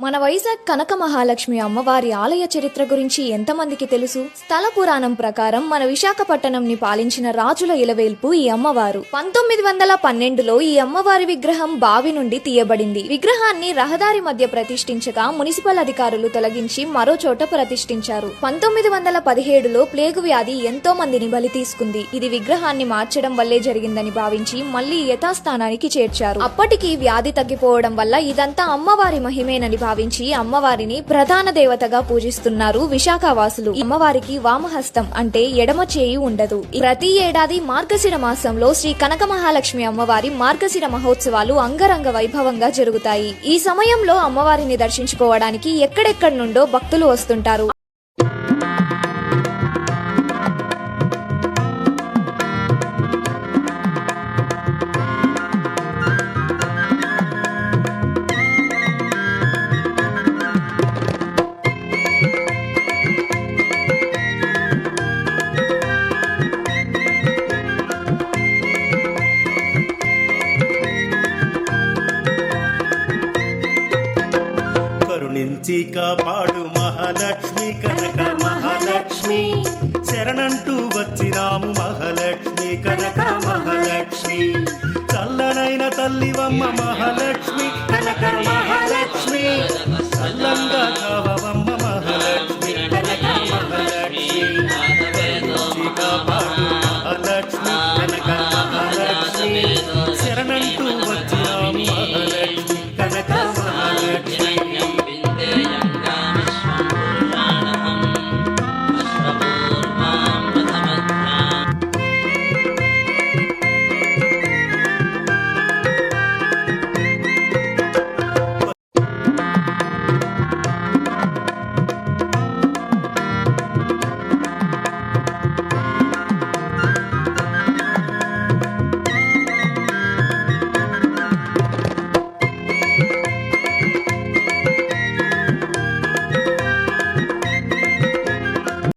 మన వైజాగ్ కనక మహాలక్ష్మి అమ్మవారి ఆలయ చరిత్ర గురించి ఎంతమందికి తెలుసు? స్థల పురాణం ప్రకారం మన విశాఖపట్టణంని పాలించిన రాజుల ఇలవేల్పు ఈ అమ్మవారు. 1912లో ఈ అమ్మవారి విగ్రహం బావి నుండి తీయబడింది. విగ్రహాన్ని రహదారి మధ్య ప్రతిష్ఠించగా మున్సిపల్ అధికారులు తొలగించి మరో చోట ప్రతిష్ఠించారు. 1917లో ప్లేగు వ్యాధి ఎంతో మందిని బలి తీసుకుంది. ఇది విగ్రహాన్ని మార్చడం వల్లే జరిగిందని భావించి మళ్లీ యథాస్థానానికి చేర్చారు. అప్పటికి వ్యాధి తగ్గిపోవడం వల్ల ఇదంతా అమ్మవారి మహిమేనని భావించి అమ్మవారిని ప్రధాన దేవతగా పూజిస్తున్నారు విశాఖవాసులు. అమ్మవారికి వామహస్తం అంటే ఎడమ చేయి ఉండదు. ప్రతి ఏడాది మార్గశిర మాసంలో శ్రీ కనక మహాలక్ష్మి అమ్మవారి మార్గశిర మహోత్సవాలు అంగరంగ వైభవంగా జరుగుతాయి. ఈ సమయంలో అమ్మవారిని దర్శించుకోవడానికి ఎక్కడెక్కడి నుండో భక్తులు వస్తుంటారు. కరుణించి కాపాడు మహాలక్ష్మి కనక మహాలక్ష్మి, శరణంటూ వచ్చినాము మహాలక్ష్మి కనక మహాలక్ష్మి, చల్లనైన తల్లివమ్మ మహాలక్ష్మి కనక మహాలక్ష్మి,